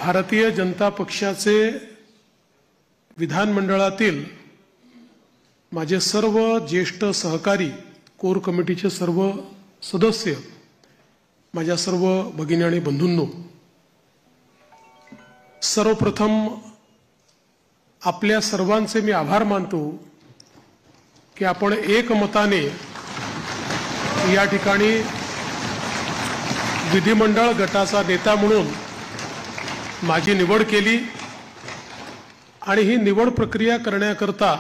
भारतीय जनता पक्षाचे विधानमंडळातील माझे सर्व ज्येष्ठ सहकारी, कोर कमिटीचे सर्व सदस्य, माझ्या सर्व भगिनी आणि बंधूंनो, सर्वप्रथम आपल्या सर्वांचे मी आभार मानतो की आपण एकमताने या ठिकाणी विधिमंडळ गटाचा नेता म्हणून माझी निवड केली आणि ही निवड प्रक्रिया करण्याकरता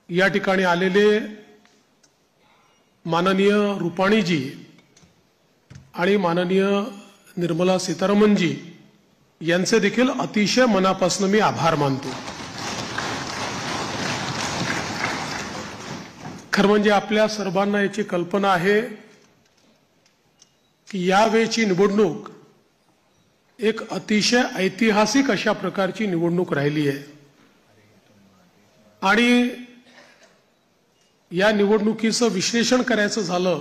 या ठिकाणी आलेले माननीय रुपाणीजी आणि माननीय निर्मला सीतारमणजी यांचे देखील अतिशय मनापासून मी आभार मानतो। खरं म्हणजे आपल्या सर्वांना याची कल्पना आहे की यावेळची निवडणूक एक अतिशय ऐतिहासिक अशा प्रकारची निवडणूक राहिली आहे आणि या निवडणुकीचं विश्लेषण करायचं झालं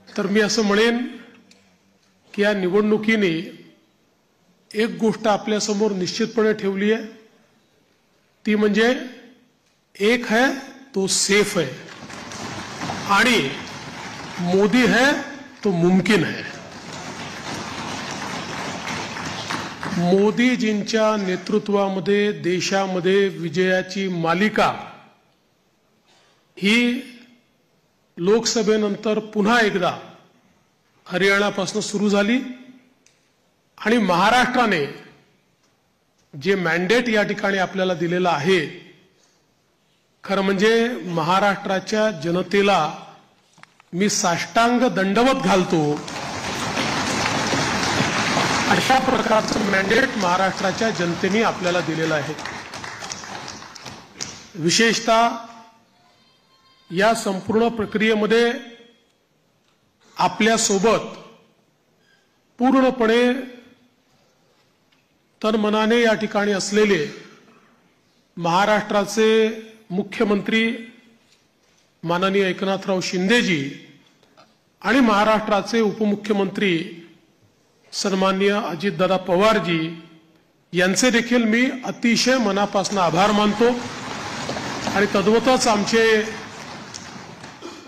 तर मी असं म्हणेन की या निवडणुकीने एक गोष्ट आपल्या समोर निश्चितपणे ठेवली आहे, ती म्हणजे एक है तो सेफ है आणि मोदी है तो मुमकिन है। मोदीजींच्या नेतृत्वामध्ये देशामध्ये विजयाची मालिका ही लोकसभेनंतर पुन्हा एकदा हरियाणापासून सुरू झाली आणि महाराष्ट्राने जे मॅन्डेट या ठिकाणी आपल्याला दिलेलं आहे, खरं म्हणजे महाराष्ट्राच्या जनतेला मी साष्टांग दंडवत घालतो। अशा प्रकारचं मॅन्डेट महाराष्ट्राच्या जनतेने आपल्याला दिलेलं आहे। विशेषतः या संपूर्ण प्रक्रियेमध्ये आपल्या सोबत पूर्णपणे तनमनाने या ठिकाणी असलेले महाराष्ट्राचे मुख्यमंत्री माननीय एकनाथराव शिंदेजी आणि महाराष्ट्राचे उपमुख्यमंत्री सन्माननीय अजितदादा पवारजी यांचे देखील मी अतिशय मनापासून आभार मानतो आणि तद्वतच आमचे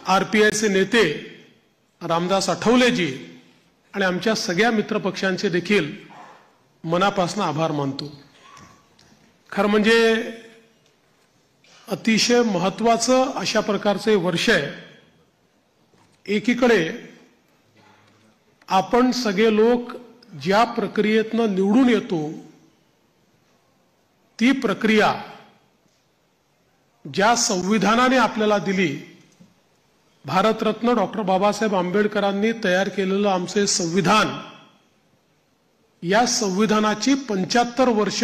आरपीआयचे नेते रामदास आठवलेजी आणि आमच्या सगळ्या मित्रपक्षांचे देखील मनापासून आभार मानतो। खरं म्हणजे अतिशय महत्त्वाचं अशा प्रकारचे वर्ष आहे। एकीकडे आपण सगळे लोक ज्या प्रक्रियेतनं निवडून येतो ती प्रक्रिया ज्या संविधानाने आपल्याला दिली, भारतरत्न डॉक्टर बाबासाहेब आंबेडकरांनी तयार केलेलं आमचे संविधान, या संविधानाची 75 वर्ष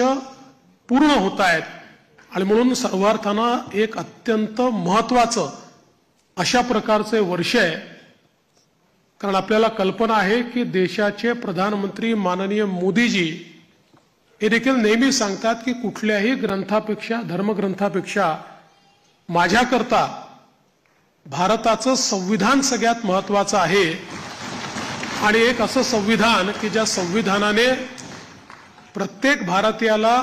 पूर्ण होत आहेत आणि म्हणून सर्वार्थानं एक अत्यंत महत्त्वाचं अशा प्रकारचे वर्ष आहे। कारण आपल्याला कल्पना आहे की देशाचे प्रधानमंत्री माननीय मोदीजी हे देखील नेहमी सांगतात की कुठल्याही ग्रंथापेक्षा, धर्मग्रंथापेक्षा माझ्याकरता भारताचं संविधान सगळ्यात महत्त्वाचं आहे आणि एक असं संविधान की ज्या संविधानाने प्रत्येक भारतीयाला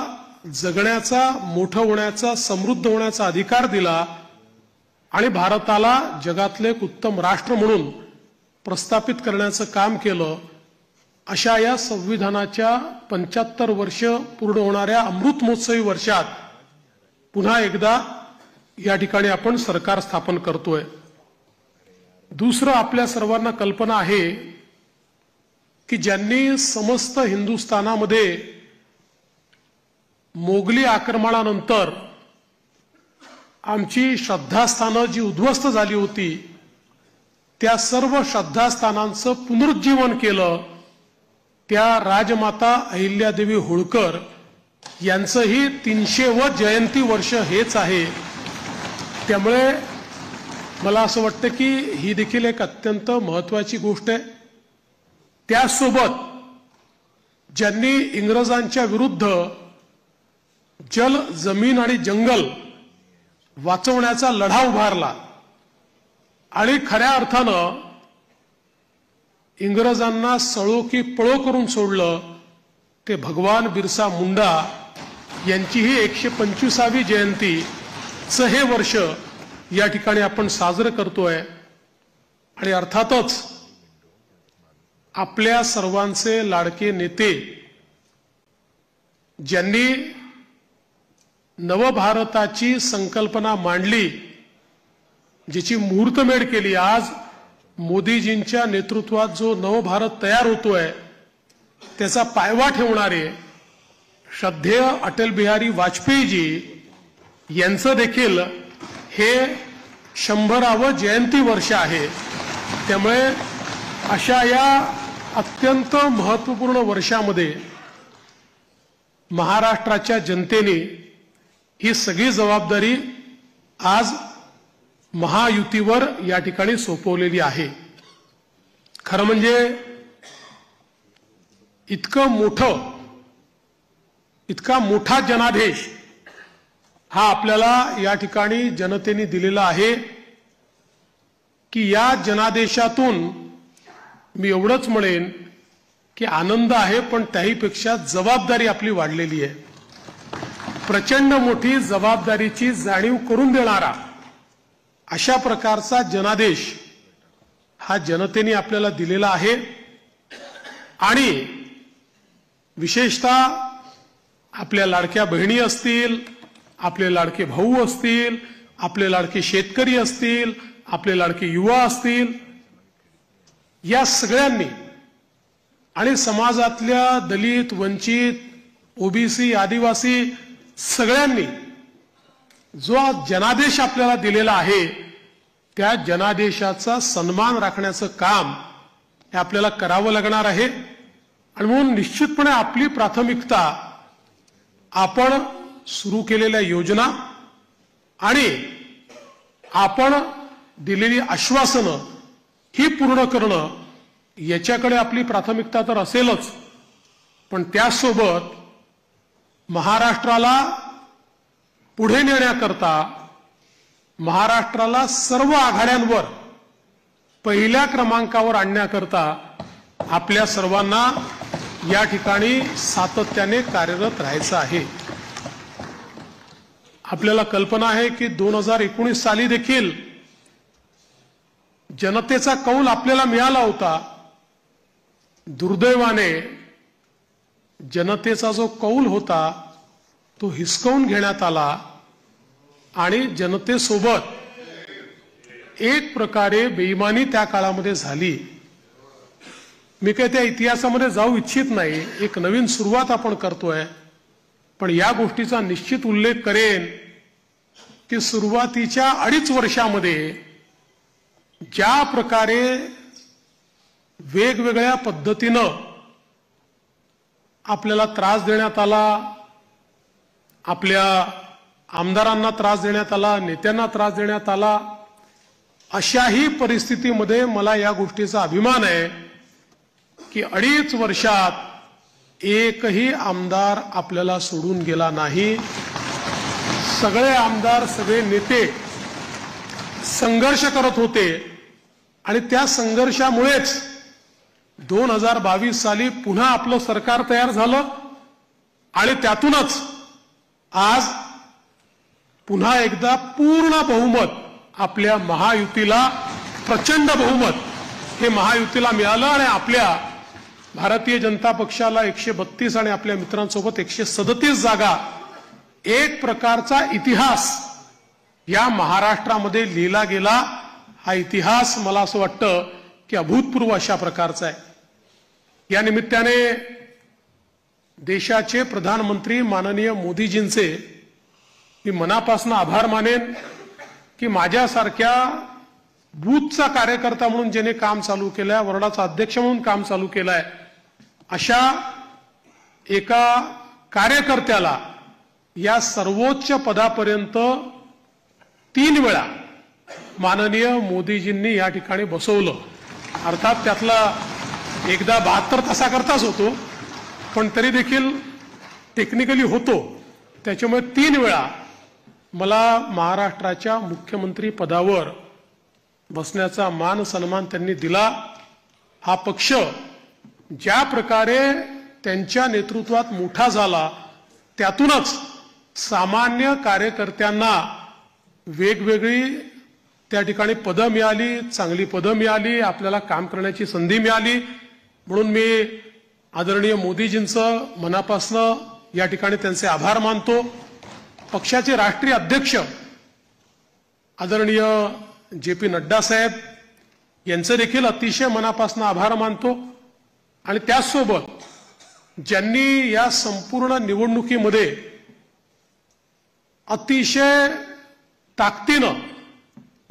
जगण्याचा, मोठं होण्याचा, समृद्ध होण्याचा अधिकार दिला आणि भारताला जगातले एक उत्तम राष्ट्र म्हणून प्रस्थापित करण्याचं काम केलं। अशा या संविधानाच्या 75 वर्ष पूर्ण होणाऱ्या अमृत महोत्सवी वर्षात पुन्हा एकदा या ठिकाणी आपण सरकार स्थापन करतोय। दुसरं, आपल्या सर्वांना कल्पना आहे की ज्यांनी समस्त हिंदुस्थानामध्ये मोगली आक्रमणानंतर आमची श्रद्धास्थानं जी उद्ध्वस्त झाली होती त्या सर्व श्रद्धास्थानांचं पुनरुज्जीवन केलं, त्या राजमाता अहिल्यादेवी होळकर यांचंही 300वे जयंती वर्ष हेच आहे। त्यामुळे मला असं वाटतं की ही देखील एक अत्यंत महत्त्वाची गोष्ट आहे। त्यासोबत ज्यांनी इंग्रजांच्या विरुद्ध जल, जमीन आणि जंगल वाचवण्याचा लढा उभारला आणि खऱ्या अर्थानं इंग्रजांना सळो की पळो करून सोडलं ते भगवान बिरसा मुंडा यांचीही 125वी जयंतीचं हे वर्ष या ठिकाणी आपण साजरं करतोय। आणि अर्थातच आपल्या सर्वांचे लाडके नेते ज्यांनी नवभारताची संकल्पना मांडली, जिची मुहूर्तमेढ केली, आज मोदीजींच्या नेतृत्वात जो नवभारत तयार होतोय त्याचा पायवा ठेवणारे श्रद्धेय अटल बिहारी वाजपेयीजी यांचं देखील हे 100वे जयंती वर्ष आहे। त्यामुळे अशा या अत्यंत महत्त्वपूर्ण वर्षामध्ये महाराष्ट्राच्या जनतेने ही सगळी जबाबदारी आज महायुतीवर या ठिकाणी सोपवलेली आहे। खरं म्हणजे इतका मोठा जनादेश हा आपल्याला या ठिकाणी जनतेने दिलेला आहे की या जनादेशातून मी एवढंच म्हणेन की आनंद आहे, पण त्याहीपेक्षा जबाबदारी आपली वाढलेली आहे। प्रचंड मोठी जबाबदारीची जाणीव करून देणारा अशा प्रकारचा जनादेश हा जनतेने आपल्याला दिलेला आहे। आणि विशेषतः आपल्या लाडक्या बहिणी असतील, आपले लाडके भाऊ असतील, आपले लाडके शेतकरी असतील, आपले लाडके युवा असतील, या सगळ्यांनी आणि समाजातल्या दलित, वंचित, ओबीसी, आदिवासी सगळ्यांनी जो जनादेश आपल्याला दिलेला आहे त्या जनादेशाचा सन्मान राखण्याचं काम हे आपल्याला करावं लागणार आहे। आणि म्हणून निश्चितपणे आपली प्राथमिकता आपण सुरू केलेल्या योजना आणि आपण दिलेली आश्वासनं ही पूर्ण करणं याच्याकडे आपली प्राथमिकता तर असेलच, पण त्यासोबत महाराष्ट्राला पुढे नेण्याकरता, महाराष्ट्राला सर्व आघाड्यांवर पहिल्या क्रमांकावर आणण्याकरता आपल्या सर्वांना या ठिकाणी सातत्याने कार्यरत राहायचं आहे। आपल्याला कल्पना आहे की 2019 साली देखील जनतेचा कौल आपल्याला मिळाला होता। दुर्दैवाने जनतेचा जो कौल होता तो हिसकावून घेण्यात आला आणि जनतेसोबत एक प्रकारे बेईमानी त्या काळामध्ये झाली। मी काही त्या इतिहासामध्ये जाऊ इच्छित नाही, एक नवीन सुरुवात आपण करतोय, पण या गोष्टीचा निश्चित उल्लेख करेन की सुरुवातीच्या 2.5 वर्षामध्ये ज्या प्रकारे वेगवेगळ्या पद्धतीनं आपल्याला त्रास देण्यात आला, आपल्या आमदारांना त्रास देण्यात आला, नेत्यांना त्रास देण्यात आला, अशाही परिस्थितीमध्ये मला या गोष्टीचा अभिमान आहे की 2.5 वर्षात एकही आमदार आपल्याला सोडून गेला नाही। सगळे आमदार, सगळे नेते संघर्ष करत होते आणि त्या संघर्षामुळेच 2022 साली पुन्हा आपलं सरकार तयार झालं आणि त्यातूनच आज पुन्हा एकदा पूर्ण बहुमत आपल्या महायुतीला, प्रचंड बहुमत हे महायुतीला मिळालं आणि आपल्या भारतीय जनता पक्षाला 132 आणि आपल्या मित्रांसोबत 137 जागा, एक प्रकारचा इतिहास या महाराष्ट्रामध्ये लिहिला गेला। हा इतिहास मला असं वाटतं की अभूतपूर्व अशा प्रकारचा आहे। या निमित्ताने देशाचे प्रधानमंत्री माननीय मोदीजींचे मी मनापासून आभार मानेन की माझ्यासारख्या बूथचा कार्यकर्ता म्हणून ज्याने काम चालू केलंय, वॉर्डाचा अध्यक्ष म्हणून काम चालू केलंय, अशा एका कार्यकर्त्याला या सर्वोच्च पदापर्यंत 3 वेळा माननीय मोदीजींनी या ठिकाणी बसवलं। अर्थात त्यातला एकदा 72 तासाकरताच होतो, पण तरी देखील टेक्निकली होतो। त्याच्यामुळे 3 वेळा मला महाराष्ट्राच्या मुख्यमंत्री पदावर बसण्याचा मान सन्मान त्यांनी दिला। हा पक्ष ज्या प्रकारे त्यांच्या नेतृत्वात मोठा झाला, त्यातूनच सामान्य कार्यकर्त्यांना वेगवेगळी त्या ठिकाणी पदं मिळाली, चांगली पदं मिळाली, आपल्याला काम करण्याची संधी मिळाली. म्हणून मी आदरणीय मोदीजींचं मनापासून या ठिकाणी त्यांचे आभार मानतो. पक्षाचे राष्ट्रीय अध्यक्ष आदरणीय JP नड्डा साहेब यांचे देखील अतिशय मनापासून आभार मानतो. आणि त्याचसोबत ज्यांनी या संपूर्ण निवडणुकीमध्ये अतिशय ताकदीनं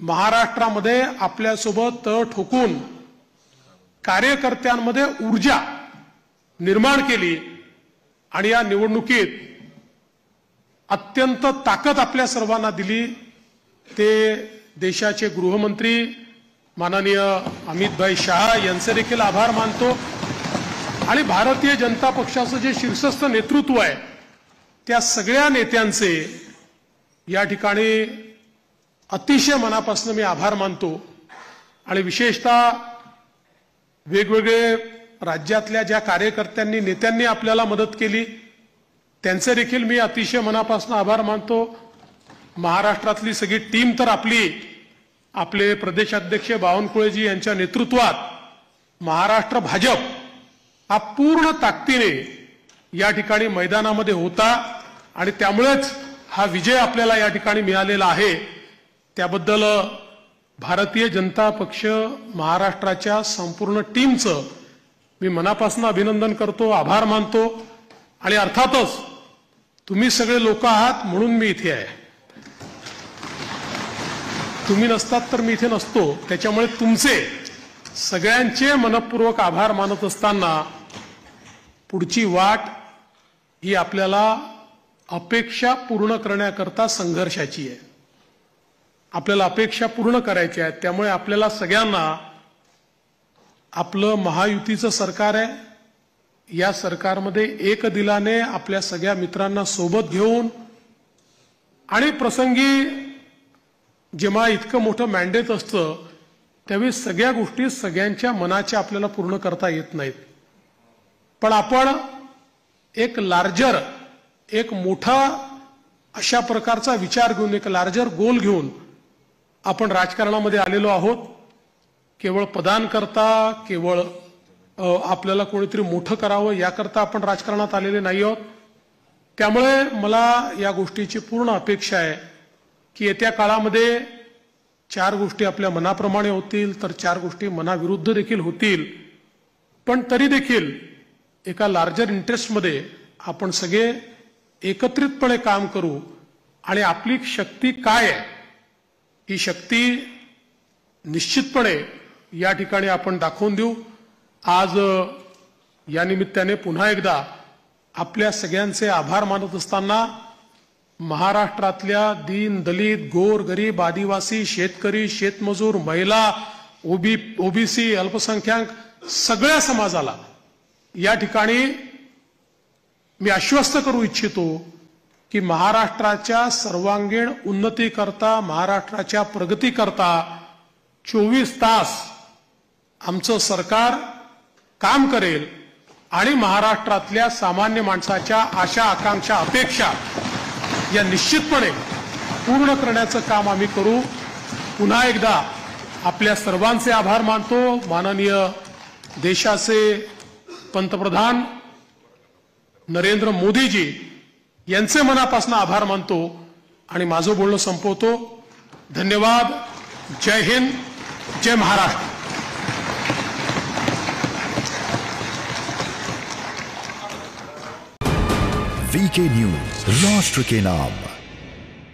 महाराष्ट्रामध्ये आपल्यासोबत तळ ठोकून कार्यकर्त्यांमध्ये ऊर्जा निर्माण केली आणि या निवडणुकीत अत्यंत ताकद आपल्या सर्वांना दिली, ते देशाचे गृहमंत्री माननीय अमितभाई शहा यांचे देखील आभार मानतो. आणि भारतीय जनता पक्षाचं जे शीर्षस्थ नेतृत्व आहे त्या सगळ्या नेत्यांचे या ठिकाणी अतिशय मनापासून मी आभार मानतो. आणि विशेषतः वेगवेगळे राज्यातल्या ज्या कार्यकर्त्यांनी नेत्यांनी आपल्याला मदत केली त्यांचे देखील मी अतिशय मनापासून आभार मानतो. महाराष्ट्रातली सगळी टीम तर आपले प्रदेशाध्यक्ष बावनकुळेजी यांच्या नेतृत्वात महाराष्ट्र भाजप हा पूर्ण ताकदीने या ठिकाणी मैदानामध्ये होता आणि त्यामुळेच हा विजय आपल्याला या ठिकाणी मिळालेला आहे. त्याबद्दल भारतीय जनता पक्ष महाराष्ट्राच्या संपूर्ण टीमचं मी मनापासून अभिनंदन करतो, आभार मानतो. आणि अर्थातच तुम्ही सगळे लोक आहात म्हणून मी इथे आहे. तुम्ही नसतात तर मी इथे नसतो. त्याच्यामुळे तुमचे सगळ्यांचे मनपूर्वक आभार मानत असताना पुढची वाट ही आपल्याला अपेक्षा पूर्ण करण्याकरता संघर्षाची आहे. आपल्याला अपेक्षा पूर्ण करायच्या आहेत. त्यामुळे आपल्याला सगळ्यांना आपलं महायुतीचं सरकार आहे, या सरकारमध्ये एक दिलाने आपल्या सगळ्या मित्रांना सोबत घेऊन आणि प्रसंगी जेव्हा इतकं मोठं मॅन्डेट असतं त्यावेळी सगळ्या गोष्टी सगळ्यांच्या मनाच्या आपल्याला पूर्ण करता येत नाहीत. पण आपण एक लार्जर, एक मोठा अशा प्रकारचा विचार घेऊन, एक लार्जर गोल घेऊन आपण राजकारणामध्ये आलेलो आहोत. केवळ पदांकरता, केवळ आपल्याला कोणीतरी मोठं करावं याकरता आपण राजकारणात आलेले नाही आहोत. त्यामुळे मला या गोष्टीची पूर्ण अपेक्षा आहे की येत्या काळामध्ये 4 गोष्टी आपल्या मनाप्रमाणे होतील तर 4 गोष्टी मनाविरुद्ध देखील होतील. पण तरी देखील एका लार्जर इंटरेस्टमध्ये आपण सगळे एकत्रितपणे काम करू आणि आपली शक्ती काय आहे ही शक्ती निश्चितपणे या ठिकाणी आपण दाखवून देऊ. आज या निमित्ताने पुन्हा एकदा आपल्या सगळ्यांचे आभार मानत असताना महाराष्ट्रातल्या दीन, दलित, गोर, गरीब, आदिवासी, शेतकरी, शेतमजूर, महिला, ओबीसी, अल्पसंख्याक सगळ्या समाजाला या ठिकाणी मी आश्वस्त करू इच्छितो की महाराष्ट्राच्या सर्वांगीण उन्नतीकरता, महाराष्ट्राच्या प्रगतीकरता 24 तास आमचं सरकार काम करेल आणि महाराष्ट्रातल्या सामान्य माणसाच्या आशा, आकांक्षा, अपेक्षा या निश्चितपणे पूर्ण करण्याचं काम आम्ही करू. पुन्हा एकदा आपल्या सर्वांचे आभार मानतो. माननीय देशाचे पंतप्रधान नरेंद्र मोदीजी यांचे मनापासून आभार मानतो आणि माझं बोलणं संपवतो. धन्यवाद. जय हिंद, जय महाराष्ट्र. वीके न्यूज, राष्ट्र के नाम.